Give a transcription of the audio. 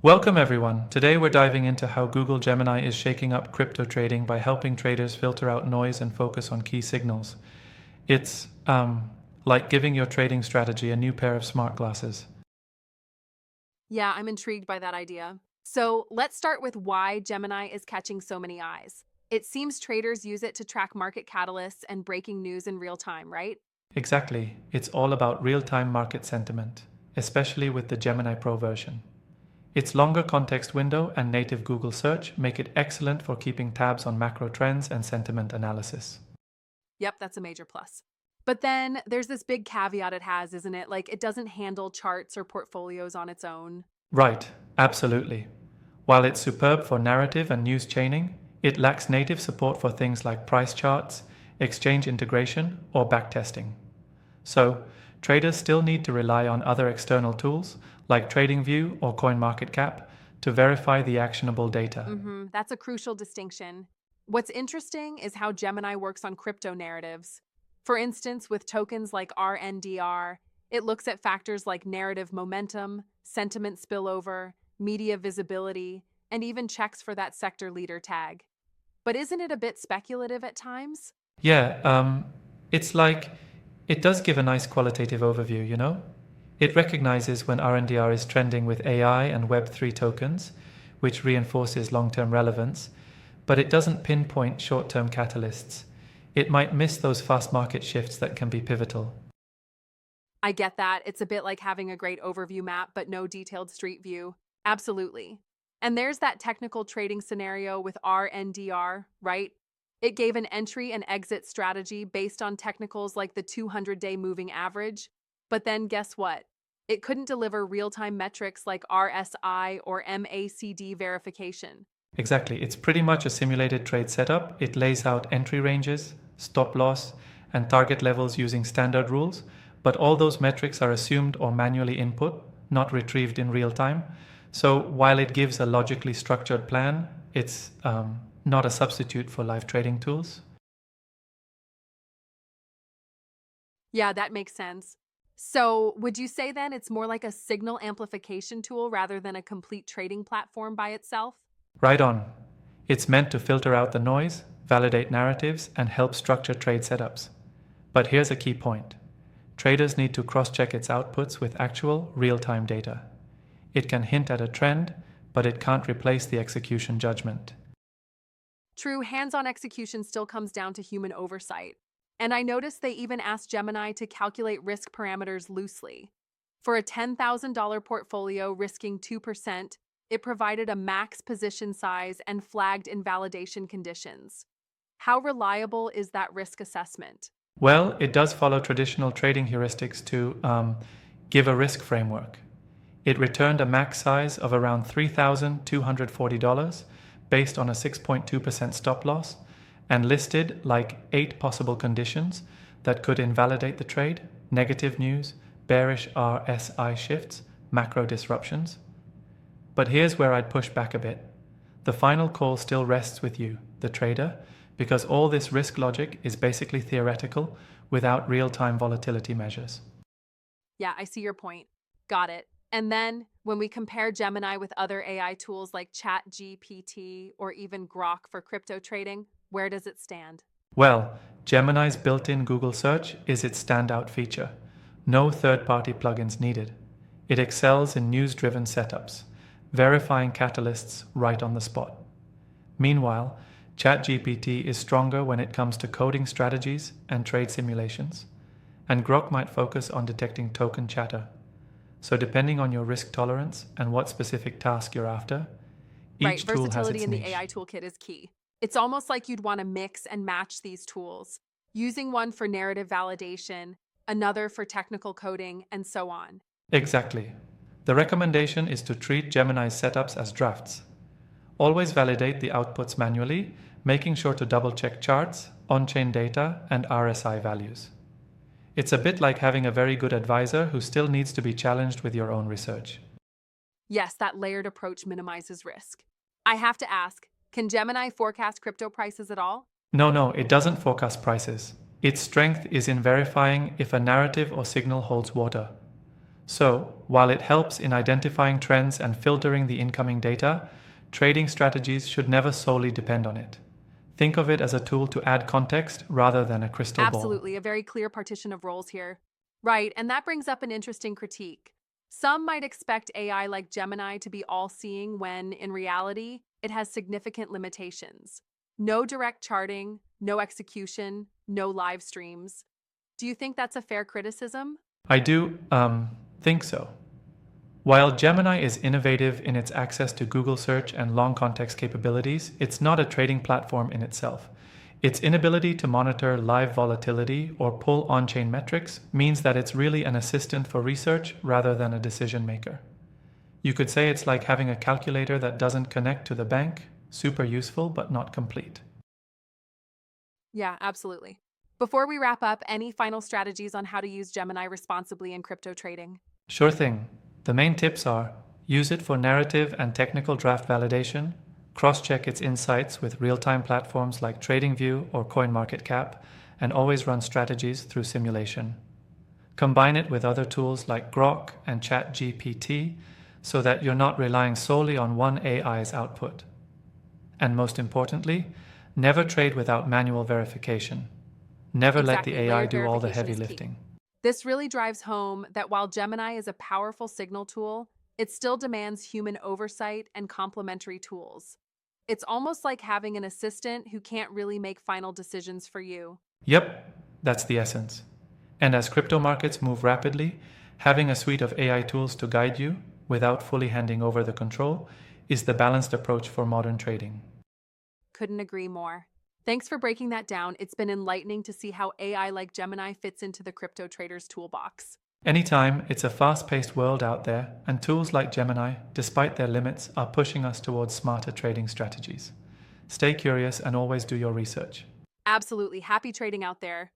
Welcome everyone. Today we're diving into how Google Gemini is shaking up crypto trading by helping traders filter out noise and focus on key signals. It's like giving your trading strategy a new pair of smart glasses. Yeah, I'm intrigued by that idea. So let's start with why Gemini is catching so many eyes. It seems traders use it to track market catalysts and breaking news in real time, right? Exactly. It's all about real-time market sentiment, especially with the Gemini Pro version. Its longer context window and native Google search make it excellent for keeping tabs on macro trends and sentiment analysis. Yep, that's a major plus. But then there's this big caveat it has, isn't it? Like it doesn't handle charts or portfolios on its own. Right, absolutely. While it's superb for narrative and news chaining, it lacks native support for things like price charts, exchange integration, or backtesting. So, traders still need to rely on other external tools like TradingView or CoinMarketCap to verify the actionable data. That's a crucial distinction. What's interesting is how Gemini works on crypto narratives. For instance, with tokens like RNDR, it looks at factors like narrative momentum, sentiment spillover, media visibility, and even checks for that sector leader tag. But isn't it a bit speculative at times? Yeah, it's like it does give a nice qualitative overview, you know? It recognizes when RNDR is trending with AI and Web3 tokens, which reinforces long-term relevance, but it doesn't pinpoint short-term catalysts. It might miss those fast market shifts that can be pivotal. I get that. It's a bit like having a great overview map, but no detailed street view. Absolutely. And there's that technical trading scenario with RNDR, right? It gave an entry and exit strategy based on technicals like the 200-day moving average. But then guess what? It couldn't deliver real-time metrics like RSI or MACD verification. Exactly. It's pretty much a simulated trade setup. It lays out entry ranges, stop loss, and target levels using standard rules, but all those metrics are assumed or manually input, not retrieved in real time. So while it gives a logically structured plan, it's not a substitute for live trading tools. Yeah, that makes sense. So, would you say then it's more like a signal amplification tool rather than a complete trading platform by itself? Right on. It's meant to filter out the noise, validate narratives, and help structure trade setups. But here's a key point. Traders need to cross-check its outputs with actual, real-time data. It can hint at a trend, but it can't replace the execution judgment. True, hands on execution still comes down to human oversight. And I noticed they even asked Gemini to calculate risk parameters loosely. For a $10,000 portfolio risking 2%, it provided a max position size and flagged invalidation conditions. How reliable is that risk assessment? Well, it does follow traditional trading heuristics to give a risk framework. It returned a max size of around $3,240 based on a 6.2% stop loss and listed like 8 possible conditions that could invalidate the trade: negative news, bearish RSI shifts, macro disruptions. But here's where I'd push back a bit. The final call still rests with you, the trader, because all this risk logic is basically theoretical without real-time volatility measures. Yeah, I see your point. Got it. And then when we compare Gemini with other AI tools like ChatGPT or even Grok for crypto trading, where does it stand? Well, Gemini's built-in Google search is its standout feature. No third-party plugins needed. It excels in news-driven setups, verifying catalysts right on the spot. Meanwhile, ChatGPT is stronger when it comes to coding strategies and trade simulations, and Grok might focus on detecting token chatter. So depending on your risk tolerance and what specific task you're after, Right, each tool has versatility its in the niche. AI toolkit is key. It's almost like you'd want to mix and match these tools, using one for narrative validation, another for technical coding, and so on. Exactly. The recommendation is to treat Gemini's setups as drafts. Always validate the outputs manually, making sure to double-check charts, on-chain data, and RSI values. It's a bit like having a very good advisor who still needs to be challenged with your own research. Yes, that layered approach minimizes risk. I have to ask, can Gemini forecast crypto prices at all? No, it doesn't forecast prices. Its strength is in verifying if a narrative or signal holds water. So, while it helps in identifying trends and filtering the incoming data, trading strategies should never solely depend on it. Think of it as a tool to add context rather than a crystal ball. Absolutely, a very clear partition of roles here. Right, and that brings up an interesting critique. Some might expect AI like Gemini to be all seeing when, in reality, it has significant limitations. No direct charting, no execution, no live streams. Do you think that's a fair criticism? I do think so. While Gemini is innovative in its access to Google search and long context capabilities, it's not a trading platform in itself. Its inability to monitor live volatility or pull on chain metrics means that it's really an assistant for research rather than a decision maker. You could say it's like having a calculator that doesn't connect to the bank, super useful but not complete. Yeah, absolutely. Before we wrap up, any final strategies on how to use Gemini responsibly in crypto trading? Sure thing. The main tips are use it for narrative and technical draft validation, cross-check its insights with real-time platforms like TradingView or CoinMarketCap, and always run strategies through simulation. Combine it with other tools like Grok and ChatGPT so that you're not relying solely on one AI's output. And most importantly, never trade without manual verification. Never let the Exactly, AI layered do all the verification heavy is key. lifting. This really drives home that while Gemini is a powerful signal tool, it still demands human oversight and complementary tools. It's almost like having an assistant who can't really make final decisions for you. Yep, that's the essence. And as crypto markets move rapidly, having a suite of AI tools to guide you without fully handing over the control is the balanced approach for modern trading. Couldn't agree more. Thanks for breaking that down. It's been enlightening to see how AI like Gemini fits into the crypto trader's toolbox. Anytime, it's a fast paced world out there, and tools like Gemini, despite their limits, are pushing us towards smarter trading strategies. Stay curious and always do your research. Absolutely. Happy trading out there.